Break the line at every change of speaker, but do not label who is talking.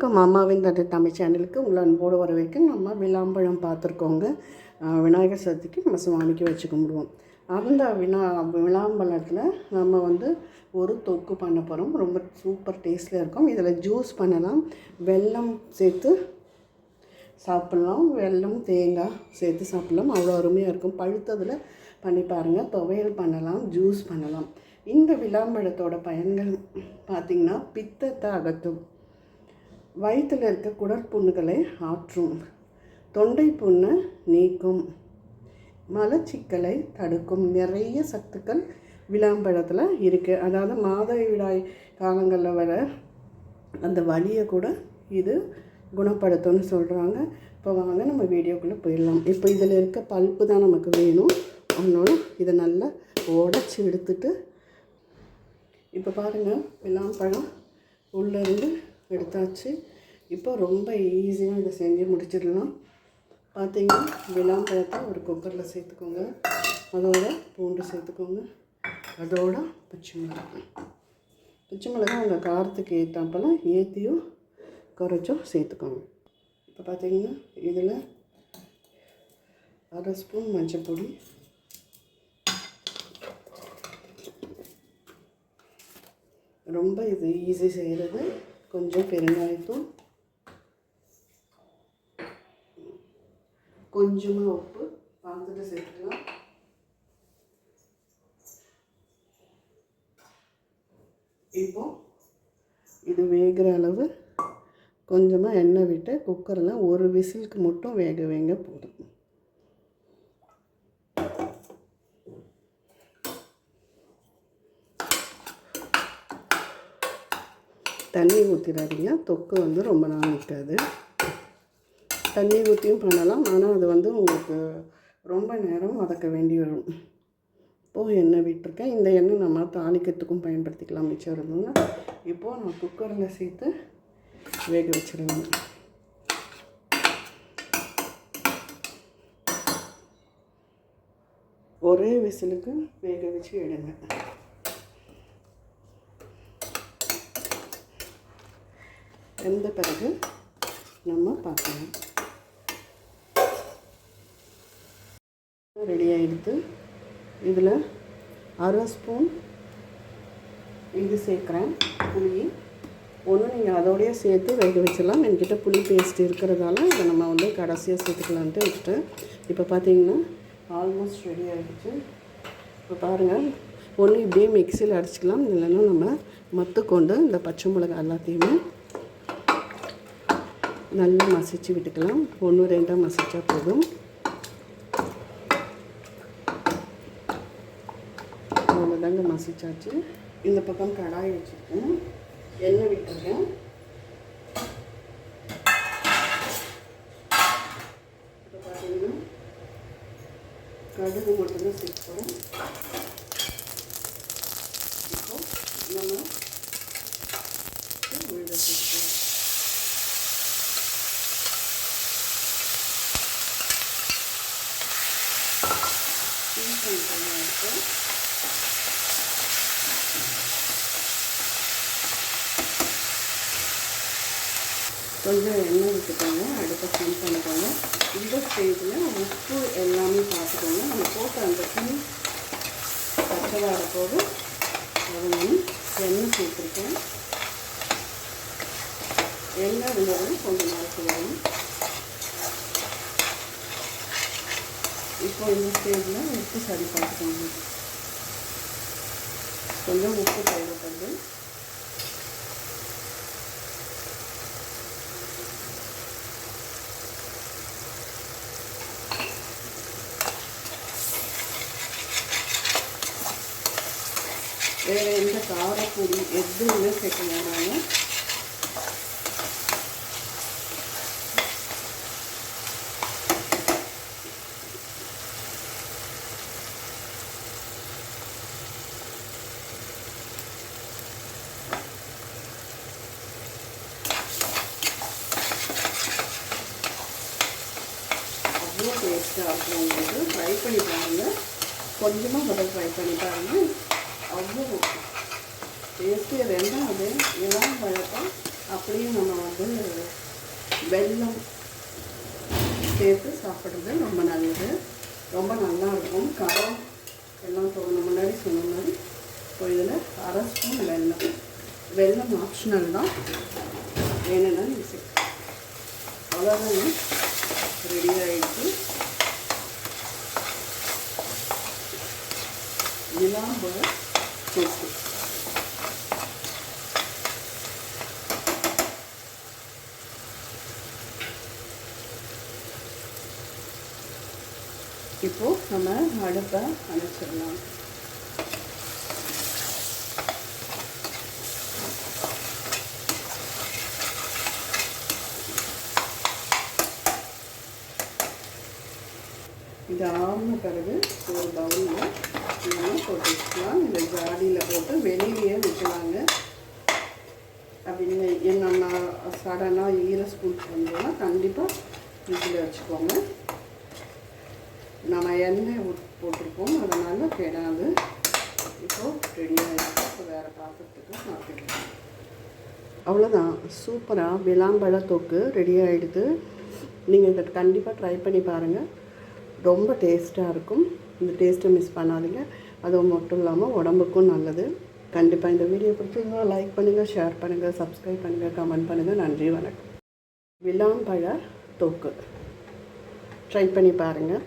வணக்கம். அம்மாவின் தட்டு தமிழ் சேனலுக்கு உங்களை அன்போடு வரவேற்க. நம்ம விளாம்பழம் பார்த்துருக்கோங்க. விநாயகர் சதுர்த்திக்கு நம்ம சுவாமிக்கு வச்சு கும்பிடுவோம். அந்த விளாம்பழத்தில் நம்ம ஒரு தொக்கு பண்ண போகிறோம். ரொம்ப சூப்பர் டேஸ்ட்டில் இருக்கும். இதில் ஜூஸ் பண்ணலாம், வெல்லம் சேர்த்து சாப்பிட்லாம், வெல்லம் தேங்காய் சேர்த்து சாப்பிட்லாம். அவ்வளோ அருமையாக இருக்கும். பழுத்ததில் பண்ணி பாருங்கள். துவையல் பண்ணலாம், ஜூஸ் பண்ணலாம். இந்த விளாம்பழத்தோட பயன்கள் பார்த்திங்கன்னா, பித்தத்தை அகற்றும், வயிற்றில் இருக்க குடற்புண்ணுகளை ஆற்றும், தொண்டை புண்ணை நீக்கும், மலச்சிக்கலை தடுக்கும். நிறைய சத்துக்கள் விளாம்பழத்தில் இருக்குது. அதாவது மாதவிடாய் காலங்களில் வர அந்த வலியை கூட இது குணப்படுத்தும்னு சொல்கிறாங்க. இப்போ வாங்க நம்ம வீடியோக்குள்ளே போயிடலாம். இப்போ இதில் இருக்க பல்ப்பு தான் நமக்கு வேணும். அதனால இதை நல்லா உடச்சி எடுத்துட்டு, இப்போ பாருங்கள், விளாம்பழம் உள்ளேருந்து எடுத்தாச்சு. இப்போ ரொம்ப ஈஸியாக இதை செஞ்சு முடிச்சிடலாம். பார்த்திங்கன்னா, விளாம்பழத்தை ஒரு குக்கரில் சேர்த்துக்கோங்க. அதோட பூண்டு சேர்த்துக்கோங்க. அதோட பச்சை மிளகாய் உங்கள் காரத்துக்கு ஏற்றாப்பெல்லாம் ஏற்றியும் குறைச்சும் சேர்த்துக்கோங்க. இப்போ பார்த்திங்கன்னா, இதில் 1/2 ஸ்பூன் மஞ்சள் பொடி, ரொம்ப இது ஈஸி செய்கிறது, கொஞ்சம் பெருங்காயத்தூள், கொஞ்சமாக உப்பு பார்த்துட்டு சேர்த்துக்கலாம். இப்போ இது வேகிற அளவு கொஞ்சமாக எண்ணெய் விட்டு குக்கரில் ஒரு விசிலுக்கு மட்டும் வேக வைங்க, போதும். தண்ணி ஊற்றிடாதீங்க, தொக்கு ரொம்ப நாள் நிற்காது. தண்ணி ஊற்றியும் பண்ணலாம், ஆனால் அது உங்களுக்கு ரொம்ப நேரம் வதக்க வேண்டி வரும். இப்போது எண்ணெய் விட்டுருக்கேன். இந்த எண்ணெய் நம்ம தாளிக்கிறதுக்கும் பயன்படுத்திக்கலாம், மிச்சம் இருந்ததுன்னா. இப்போது நான் குக்கரில் சேர்த்து வேக வச்சிருவேன். ஒரே விசிலுக்கு வேக வச்சு எடுங்க. வெந்த பிறகு நம்ம பார்க்கலாம். ரெடி ஆகிடுது. இதில் 1/2 ஸ்பூன் இது சேர்க்குறேன், புளி. நீங்கள் அதோடய சேர்த்து வேக வச்சிடலாம். என்கிட்ட புளி பேஸ்ட் இருக்கிறதால இதை நம்ம கடைசியாக சேர்த்துக்கலான்ட்டு விட்டுட்டேன். இப்போ பார்த்திங்கன்னா ஆல்மோஸ்ட் ரெடி ஆகிடுச்சு. இப்போ பாருங்கள், இப்படியே மிக்சியில் அடிச்சிக்கலாம், இல்லைன்னா நம்ம மத்துக்கொண்டு இந்த பச்சை மிளகாய் எல்லாத்தையுமே நல்லா மசிச்சு விட்டுக்கலாம். 1-2 மசிச்சா போதும். அவ்வளோதாங்க, மசிச்சாச்சு. இந்த பக்கம் கடாய் வச்சுருக்கேன், எண்ணெய் விட்டுருக்கேன். இப்போ பார்த்தீங்கன்னா கடுகு மட்டும்தான் சேர்த்துக்கிறோம். இப்போ நம்ம உள்ள சேர்த்துக்கலாம். கொஞ்சம் எண்ணெய் விட்டுக்கோங்க, அடுப்பை ஸ்டீம் பண்ணிக்கோங்க. இந்த ஸ்டேஜில் உப்பு எல்லாமே பார்த்துக்கோங்க. நம்ம போட்ட அந்த புளி பச்சை வாட போது அதை நான் எண்ணெய் சேர்த்துருக்கேன். எண்ணெய் இருந்தாலும் கொஞ்சம் நாளைக்கு வரும். இப்போ இந்த ஸ்டேஜில் உப்பு சரி பார்த்துக்கோங்க. கொஞ்சம் உப்பு தேவைப்படுது. வேறு எந்த காரப்பொடி எதுவுமே சேர்க்க வேண்டாங்க. அவ்வளோ டேஸ்ட்டாக இருக்கும். உங்களுக்கு ட்ரை பண்ணி பாருங்கள். கொஞ்சமாக முதல் ட்ரை பண்ணி பாருங்கள். அவ்வளோ டேஸ்ட்டு. 2வது இளம் பழக்கம் அப்படியே நம்ம வந்து வெல்லம் சேர்த்து சாப்பிட்றது ரொம்ப நல்லது, ரொம்ப நல்லாயிருக்கும். காரம் எல்லாம் நம்ம முன்னாடி சொன்ன மாதிரி இப்போ இதில் 1/2 ஸ்பூன் வெல்லம் ஆப்ஷனல் தான், வேணும்னா நீங்கள் சேர்க்கலாம். அவ்வளோதாங்க, ரெடி ஆகிடுச்சு விளாம்பழம் தொக்கு. இப்போது நம்ம அடுப்பை அணைச்சிடலாம். இது ஆறின பிறகு ஒரு பவுலில் நம்ம போட்டு வச்சுக்கலாம். இந்த ஜாடியில் போட்டு வெளியிலேயே வச்சுலாங்க. அப்படின்னு நம்ம சடனாக ஸ்பூன் வந்தோம்னா கண்டிப்பாக ஃப்ரிட்ஜில் வச்சுக்கோங்க. நம்ம எண்ணெய் போட்டிருக்கோம், அதனால் கெடாது. இப்போது ரெடியாக இப்போ வேறு பாத்திரத்துக்கு மாற்றிக்கலாம். அவ்வளோதான், சூப்பராக விளாம்பழ தொக்கு ரெடி ஆகிடுது. நீங்கள் இதை கண்டிப்பாக ட்ரை பண்ணி பாருங்கள், ரொம்ப டேஸ்ட்டாக இருக்கும். இந்த டேஸ்ட்டை மிஸ் பண்ணாதீங்க. அதுவும் மட்டும் இல்லாமல் உடம்புக்கும் நல்லது. கண்டிப்பாக இந்த வீடியோ பிடிச்சிருந்தா லைக் பண்ணுங்கள், ஷேர் பண்ணுங்கள், சப்ஸ்கிரைப் பண்ணுங்கள், கமெண்ட் பண்ணுங்கள். நன்றி, வணக்கம். விளாம்பழ தொக்கு ட்ரை பண்ணி பாருங்கள்.